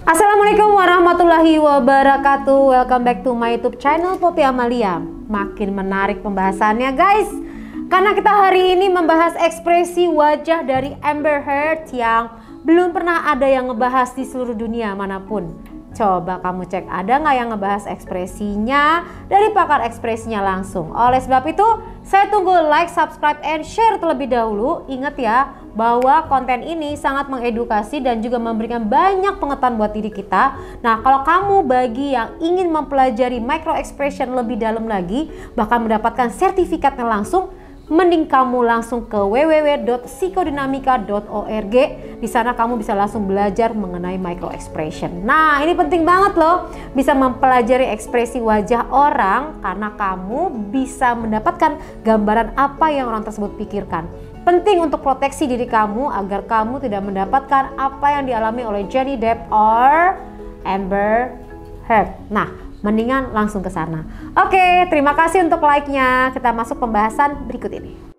Assalamualaikum warahmatullahi wabarakatuh. Welcome back to my YouTube channel Poppy Amalia. Makin menarik pembahasannya guys, karena kita hari ini membahas ekspresi wajah dari Amber Heard yang belum pernah ada yang ngebahas di seluruh dunia manapun. Coba kamu cek, ada nggak yang ngebahas ekspresinya dari pakar ekspresinya langsung. Oleh sebab itu, saya tunggu like, subscribe, and share terlebih dahulu. Ingat ya, bahwa konten ini sangat mengedukasi dan juga memberikan banyak pengetahuan buat diri kita. Nah, kalau kamu bagi yang ingin mempelajari micro expression lebih dalam lagi, bahkan mendapatkan sertifikatnya langsung, mending kamu langsung ke www.psikodinamika.org. Di sana kamu bisa langsung belajar mengenai micro expression. Nah, ini penting banget loh, bisa mempelajari ekspresi wajah orang karena kamu bisa mendapatkan gambaran apa yang orang tersebut pikirkan. Penting untuk proteksi diri kamu agar kamu tidak mendapatkan apa yang dialami oleh Johnny Depp or Amber Heard. Nah, mendingan langsung ke sana. Oke, terima kasih untuk like-nya. Kita masuk pembahasan berikut ini.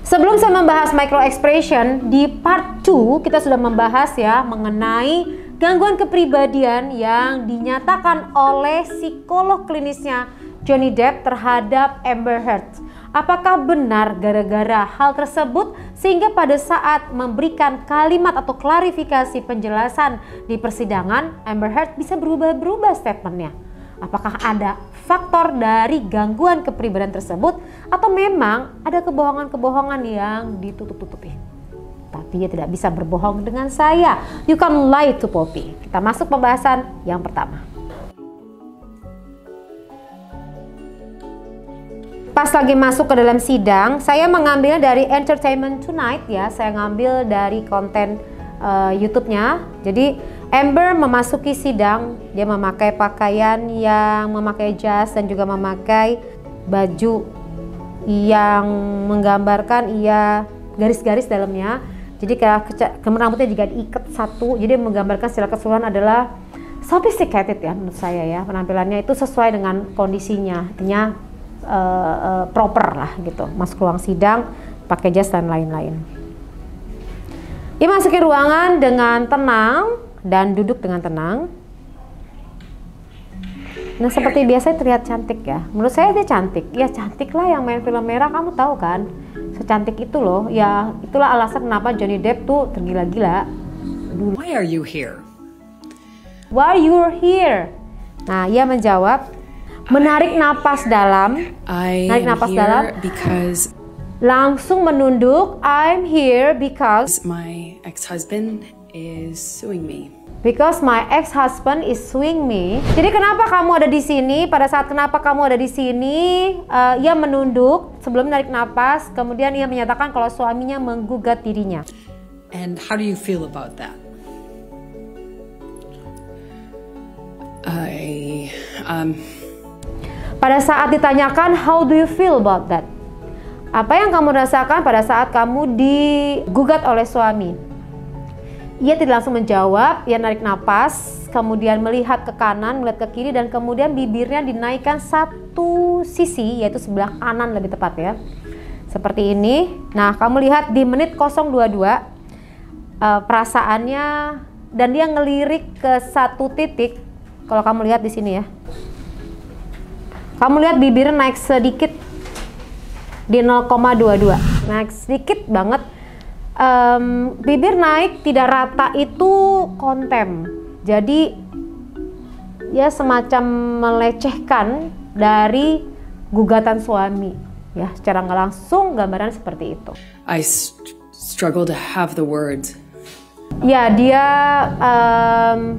Sebelum saya membahas micro expression, di part 2 kita sudah membahas ya mengenai gangguan kepribadian yang dinyatakan oleh psikolog klinisnya Johnny Depp terhadap Amber Heard. Apakah benar gara-gara hal tersebut sehingga pada saat memberikan kalimat atau klarifikasi penjelasan di persidangan, Amber Heard bisa berubah-berubah statementnya? Apakah ada faktor dari gangguan kepribadian tersebut atau memang ada kebohongan-kebohongan yang ditutup-tutupi? Tapi dia tidak bisa berbohong dengan saya. You can lie to Poppy. Kita masuk pembahasan yang pertama. Pas lagi masuk ke dalam sidang, saya mengambil dari Entertainment Tonight ya. Saya ngambil dari konten YouTube-nya. Jadi Amber memasuki sidang, dia memakai pakaian yang memakai jas dan juga memakai baju yang menggambarkan ia garis-garis dalamnya. Jadi rambutnya juga diikat satu, jadi menggambarkan secara keseluruhan adalah sophisticated ya menurut saya ya. Penampilannya itu sesuai dengan kondisinya, artinya proper lah gitu. Masuk ruang sidang, pakai jas dan lain-lain. Dia masuki ruangan dengan tenang dan duduk dengan tenang. Nah, seperti biasa terlihat cantik ya. Menurut saya dia cantik. Ya cantik lah, yang main film merah kamu tahu kan. Secantik itu loh. Ya itulah alasan kenapa Johnny Depp tuh tergila-gila. Why are you here? Why you're here? Nah, ia menjawab, menarik napas dalam. Narik napas dalam. Because langsung menunduk. I'm here because my ex-husband is suing me. Because my ex-husband is suing me. Jadi kenapa kamu ada di sini? Pada saat kenapa kamu ada di sini, ia menunduk sebelum menarik napas. Kemudian ia menyatakan kalau suaminya menggugat dirinya. And how do you feel about that? Pada saat ditanyakan how do you feel about that? Apa yang kamu rasakan pada saat kamu digugat oleh suami? Ia tidak langsung menjawab, ia narik napas, kemudian melihat ke kanan, melihat ke kiri, dan kemudian bibirnya dinaikkan satu sisi, yaitu sebelah kanan lebih tepat ya. Seperti ini. Nah, kamu lihat di menit 022, perasaannya, dan dia ngelirik ke satu titik, kalau kamu lihat di sini ya. Kamu lihat bibirnya naik sedikit, di 0,22, naik sedikit banget. Bibir naik tidak rata itu kontem, jadi ya semacam melecehkan dari gugatan suami ya, secara nggak langsung gambaran seperti itu. I struggle to have the words. Ya, dia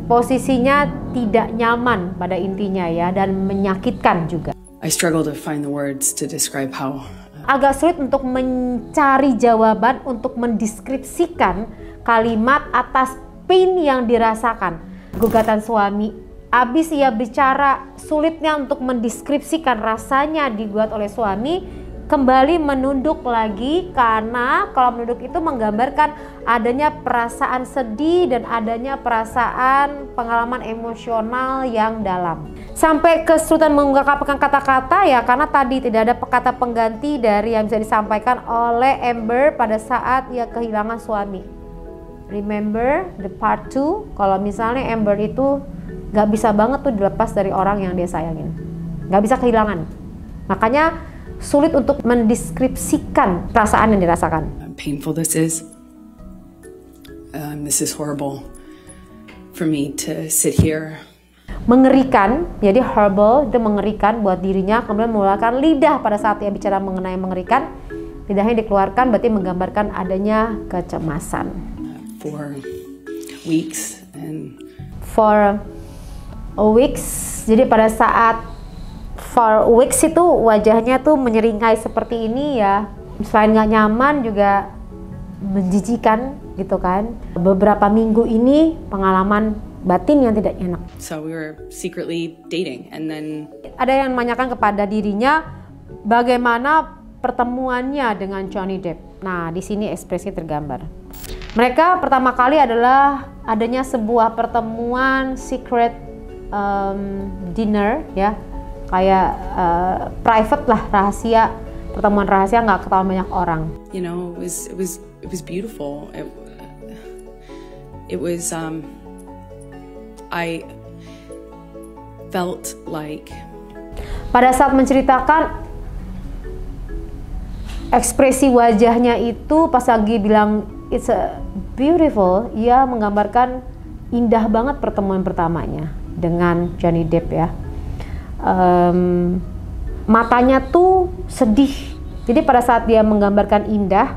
posisinya tidak nyaman pada intinya ya, dan menyakitkan juga. I struggle to find the words to describe how agak sulit untuk mencari jawaban, untuk mendeskripsikan kalimat atas pain yang dirasakan. Gugatan suami, abis ia bicara sulitnya untuk mendeskripsikan rasanya digugat oleh suami, kembali menunduk lagi, karena kalau menunduk itu menggambarkan adanya perasaan sedih dan adanya perasaan pengalaman emosional yang dalam. Sampai kesulitan mengungkapkan kata-kata ya, karena tadi tidak ada kata pengganti dari yang bisa disampaikan oleh Amber pada saat ia kehilangan suami. Remember the part 2, kalau misalnya Amber itu gak bisa banget tuh dilepas dari orang yang dia sayangin, gak bisa kehilangan, makanya sulit untuk mendeskripsikan perasaan yang dirasakan. Painful this is. This is horrible for me to sit here. Mengerikan, jadi horrible itu mengerikan buat dirinya, kemudian mengeluarkan lidah pada saat ia bicara mengenai mengerikan. Lidahnya dikeluarkan berarti menggambarkan adanya kecemasan. For weeks and For weeks, jadi pada saat for weeks itu wajahnya tuh menyeringai seperti ini ya, selain gak nyaman juga menjijikan gitu kan. Beberapa minggu ini pengalaman batin yang tidak enak. so we were secretly dating, and then Ada yang menanyakan kepada dirinya bagaimana pertemuannya dengan Johnny Depp. Nah, di sini ekspresi tergambar. Mereka pertama kali adalah adanya sebuah pertemuan secret dinner ya, kayak private lah, rahasia, pertemuan rahasia, nggak ketahuan banyak orang. you know, it was beautiful. It was I felt like Pada saat menceritakan ekspresi wajahnya itu pas lagi bilang it's a beautiful, ia menggambarkan indah banget pertemuan pertamanya dengan Johnny Depp ya. Matanya tuh sedih. Jadi pada saat dia menggambarkan indah,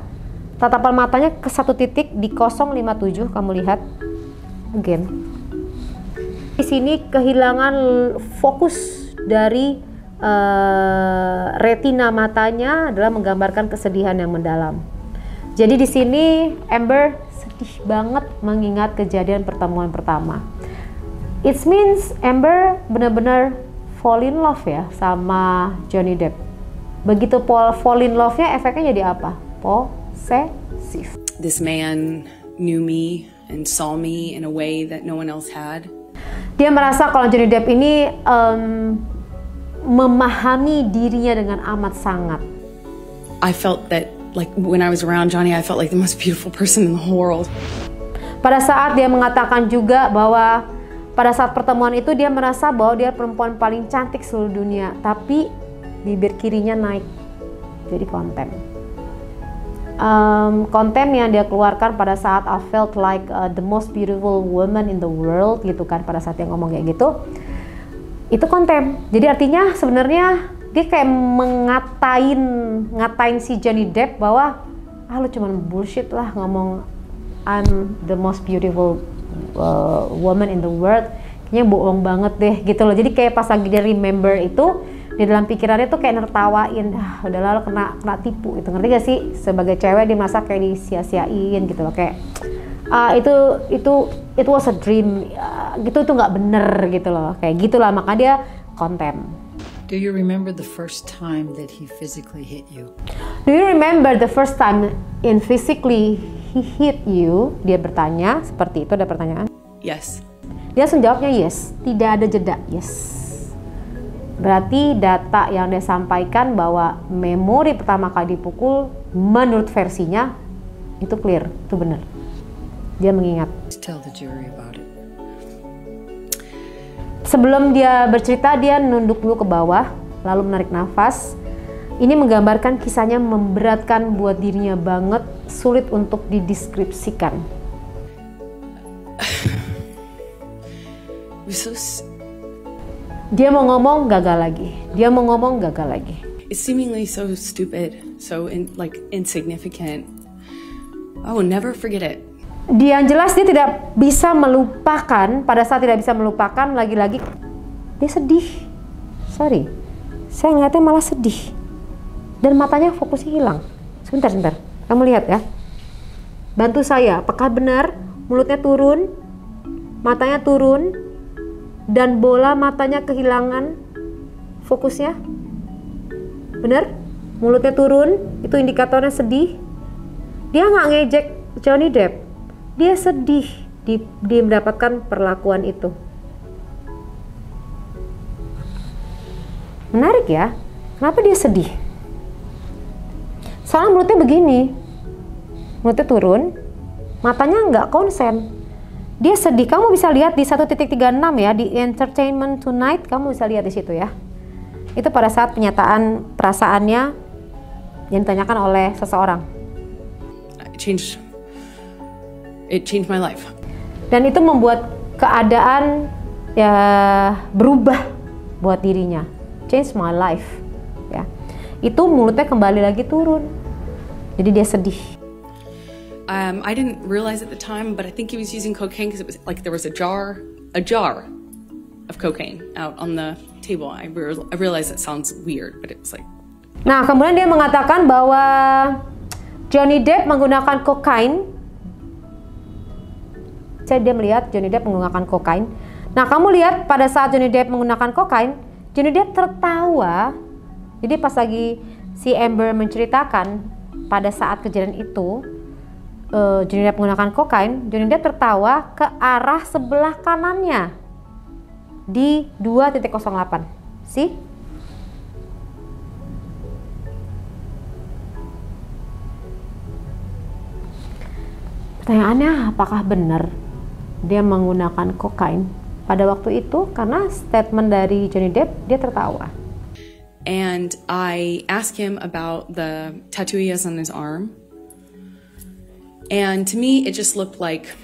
tatapan matanya ke satu titik di 057, kamu lihat again. Di sini kehilangan fokus dari retina matanya adalah menggambarkan kesedihan yang mendalam. Jadi di sini Amber sedih banget mengingat kejadian pertemuan pertama. It means Amber benar-benar fall in love ya sama Johnny Depp. Begitu fall in love-nya, efeknya jadi apa? Posesif. this man knew me and saw me in a way that no one else had. Dia merasa kalau Johnny Depp ini memahami dirinya dengan amat sangat. I felt that, like, when I was around Johnny, I felt like the most beautiful person in the whole world. Pada saat dia mengatakan juga bahwa pada saat pertemuan itu dia merasa bahwa dia perempuan paling cantik seluruh dunia, tapi bibir kirinya naik jadi kontem. Kontem yang dia keluarkan pada saat I felt like the most beautiful woman in the world gitu kan, pada saat dia ngomong kayak gitu, itu kontem. Jadi artinya sebenarnya dia kayak ngatain si Johnny Depp bahwa lu cuman bullshit lah ngomong I'm the most beautiful woman in the world, kayaknya bohong banget deh gitu loh. Jadi kayak pas lagi dia remember itu, di dalam pikirannya tuh kayak nertawain, udah lalu kena tipu gitu, ngerti gak sih? Sebagai cewek dia merasa kayak disia-siain gitu loh, kayak itu was a dream, gitu, itu nggak bener gitu loh, kayak gitulah, maka dia kontem. Do you remember the first time that he physically hit you? Do you remember the first time in physically he hit you? Dia bertanya seperti itu, ada pertanyaan. Yes. Dia langsung jawabnya yes, tidak ada jeda, yes. Berarti data yang dia sampaikan bahwa memori pertama kali dipukul menurut versinya itu clear, itu benar. Dia mengingat. Tell the jury about it. Sebelum dia bercerita, dia nunduk dulu ke bawah, lalu menarik nafas. Ini menggambarkan kisahnya memberatkan buat dirinya banget, sulit untuk dideskripsikan. Dia mau ngomong gagal lagi. Dia mau ngomong gagal lagi. It's seemingly so stupid, so insignificant. I will never forget it. Dia yang jelas dia tidak bisa melupakan, pada saat tidak bisa melupakan, lagi-lagi dia sedih. Sorry, saya ngeliatnya malah sedih. Dan matanya fokusnya hilang. Sebentar, kamu lihat ya. Bantu saya, apakah benar mulutnya turun, matanya turun, dan bola matanya kehilangan fokusnya? Benar? mulutnya turun, itu indikatornya sedih. Dia nggak ngejek Johnny Depp, dia sedih dia mendapatkan perlakuan itu. Menarik ya, kenapa dia sedih? Soalnya mulutnya begini, mulutnya turun, matanya nggak konsen. Dia sedih, kamu bisa lihat di 1.36 ya, di Entertainment Tonight, kamu bisa lihat di situ ya. Itu pada saat penyataan perasaannya yang ditanyakan oleh seseorang. It changed my life. Dan itu membuat keadaan ya berubah buat dirinya. Change my life. Ya. Itu mulutnya kembali lagi turun. Jadi dia sedih. I didn't realize at the time, but I think he was using cocaine because it was like there was a jar of cocaine out on the table. I realized that sounds weird, but it was like. Nah, kemudian dia mengatakan bahwa Johnny Depp menggunakan kokain. Dia melihat Johnny Depp menggunakan kokain. Nah, kamu lihat pada saat Johnny Depp menggunakan kokain, Johnny Depp tertawa. Jadi pas lagi si Amber menceritakan pada saat kejadian itu, Johnny Depp menggunakan kokain, Johnny Depp tertawa ke arah sebelah kanannya di 2.08. See? Pertanyaannya, apakah benar dia menggunakan kokain pada waktu itu? Karena statement dari Johnny Depp, dia tertawa. And I asked him about the tattoo he has on his arm. And to me, it just looked like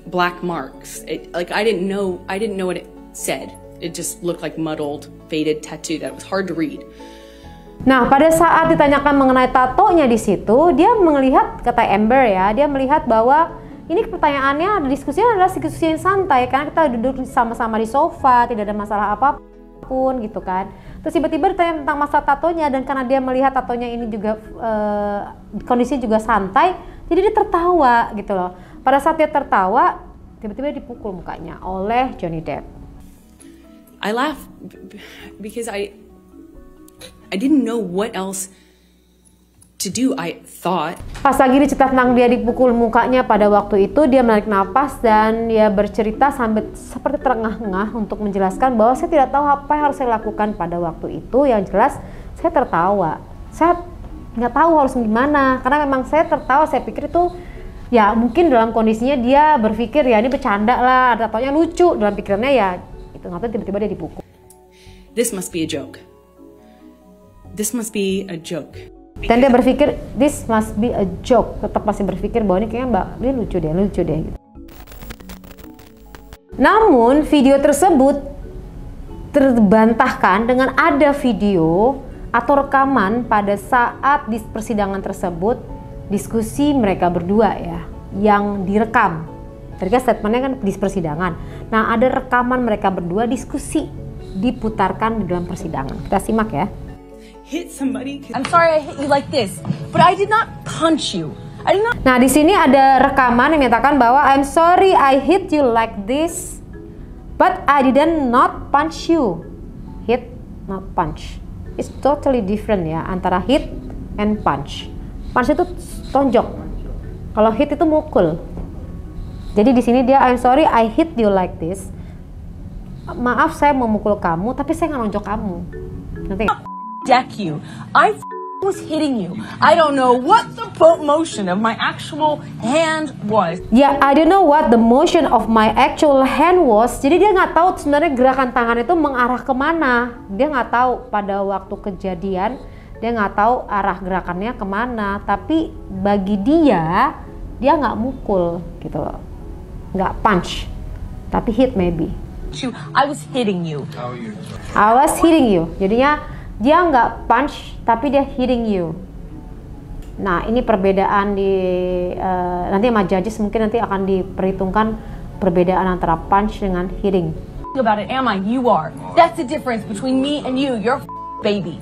black marks. I didn't know what it said. It just looked like muddled, faded tattoo that was hard to read. Nah, pada saat ditanyakan mengenai tatonya di situ, dia melihat, kata Amber ya, dia melihat bahwa ini pertanyaannya, diskusinya adalah diskusi yang santai karena kita duduk sama-sama di sofa, tidak ada masalah apapun gitu kan. Terus tiba-tiba ditanya tentang masalah tatonya, dan karena dia melihat tatonya ini juga kondisi juga santai, jadi dia tertawa gitu loh. Pada saat dia tertawa, tiba-tiba dipukul mukanya oleh Johnny Depp. I laugh because I didn't know what else to do. I thought. Pas lagi dicerita tentang dia dipukul mukanya pada waktu itu, dia menarik napas dan dia bercerita sambil seperti terengah-engah untuk menjelaskan bahwa saya tidak tahu apa yang harus saya lakukan pada waktu itu. Yang jelas saya tertawa. Saya nggak tahu harus gimana karena memang saya tertawa. Saya pikir itu ya mungkin dalam kondisinya dia berpikir ya ini bercanda lah, tatonya lucu dalam pikirannya ya. Itu nggak tahu tiba-tiba dia dipukul. This must be a joke. This must be a joke. Dan dia berpikir, this must be a joke. Tetap masih berpikir bahwa ini kayaknya dia lucu deh. Gitu. Namun video tersebut terbantahkan dengan ada video atau rekaman pada saat di persidangan tersebut, diskusi mereka berdua ya, yang direkam. Tadi kan statementnya kan di persidangan. Nah, ada rekaman mereka berdua diskusi diputarkan di dalam persidangan. Kita simak ya. Hit somebody. I'm sorry I hit you like this, but I did not punch you. I did not. Nah, di sini ada rekaman yang menyatakan bahwa I'm sorry I hit you like this, but I didn't not punch you. Hit, not punch. It's totally different ya antara hit and punch. Punch itu tonjok. Kalau hit itu mukul. Jadi di sini dia I'm sorry I hit you like this. Maaf saya memukul kamu, tapi saya nggak nonjok kamu. Nanti. Deck you. I was hitting you. I don't know what the motion of my actual hand was. Ya, I don't know what the motion of my actual hand was. Jadi dia nggak tahu sebenarnya gerakan tangan itu mengarah kemana. Dia nggak tahu pada waktu kejadian. Dia nggak tahu arah gerakannya kemana. Tapi bagi dia nggak mukul gitu loh. Nggak punch. Tapi hit maybe. I was hitting you. I was hitting you. Jadinya dia nggak punch, tapi dia hitting you. Nah, ini perbedaan di nanti sama judges mungkin nanti akan diperhitungkan perbedaan antara punch dengan hitting. About it, am I? You are. That's the difference between me and you. You're a baby.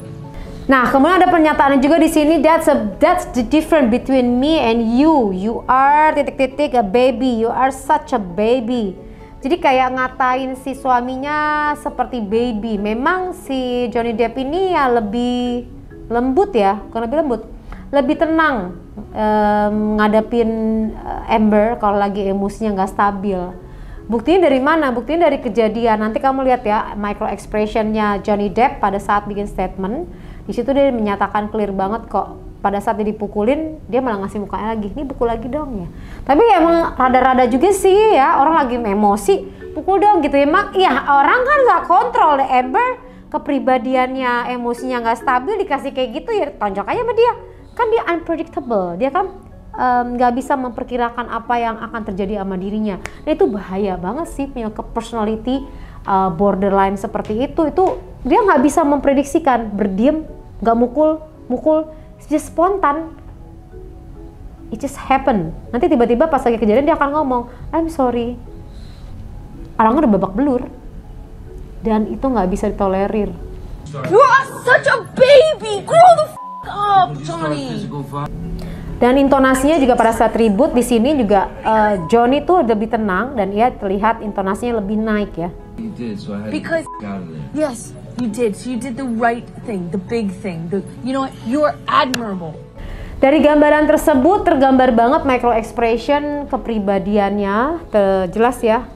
Nah, kemudian ada pernyataan juga di sini that's the difference between me and you. You are titik-titik a baby. You are such a baby. Jadi kayak ngatain si suaminya seperti baby. Memang si Johnny Depp ini ya lebih lembut ya, bukan lebih lembut, lebih tenang ngadepin Amber kalau lagi emosinya nggak stabil. Buktinya dari mana? Buktinya dari kejadian. Nanti kamu lihat ya micro expressionnya Johnny Depp pada saat bikin statement. Di situ dia menyatakan clear banget kok. Pada saat dia dipukulin, dia malah ngasih mukanya lagi. Ini pukul lagi dong ya. Tapi emang rada-rada juga sih ya, orang lagi emosi, pukul dong gitu. Emang ya orang kan nggak kontrol deh. Amber kepribadiannya, emosinya nggak stabil, dikasih kayak gitu ya tonjok aja sama dia. Kan dia unpredictable, dia kan nggak bisa memperkirakan apa yang akan terjadi sama dirinya. Nah itu bahaya banget sih punya personality borderline seperti itu dia nggak bisa memprediksikan, berdiam, nggak mukul, just spontan, it just happen. Nanti tiba-tiba pas lagi kejadian dia akan ngomong, I'm sorry. Orangnya udah babak belur dan itu nggak bisa ditolerir. You are such a baby. Grow the up, Johnny. Dan intonasinya juga pada saat ribut di sini juga Johnny tuh lebih tenang dan ia terlihat intonasinya lebih naik ya. Because yes, you did. So you did the right thing, the big thing. You know what? You're admirable. Dari gambaran tersebut tergambar banget micro expression kepribadiannya, jelas ya.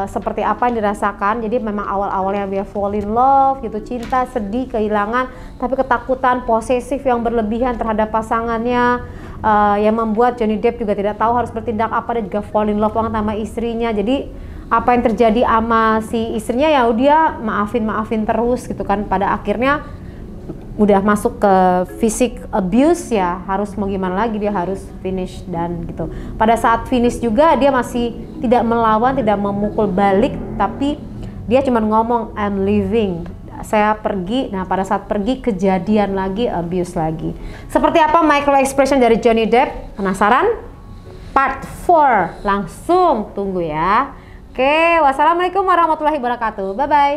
Seperti apa yang dirasakan. Jadi memang awal-awalnya dia fall in love gitu, cinta, sedih, kehilangan, tapi ketakutan, posesif yang berlebihan terhadap pasangannya, yang membuat Johnny Depp juga tidak tahu harus bertindak apa. Dia juga fall in love banget sama istrinya. Jadi apa yang terjadi sama si istrinya ya dia maafin terus gitu kan. Pada akhirnya udah masuk ke fisik abuse ya, harus mau gimana lagi, dia harus finish dan gitu. Pada saat finish juga dia masih tidak melawan, tidak memukul balik, tapi dia cuma ngomong I'm leaving, saya pergi. Nah pada saat pergi kejadian lagi, abuse lagi. Seperti apa micro expression dari Johnny Depp? Penasaran? Part 4 langsung tunggu ya. Oke, wassalamualaikum warahmatullahi wabarakatuh. Bye bye.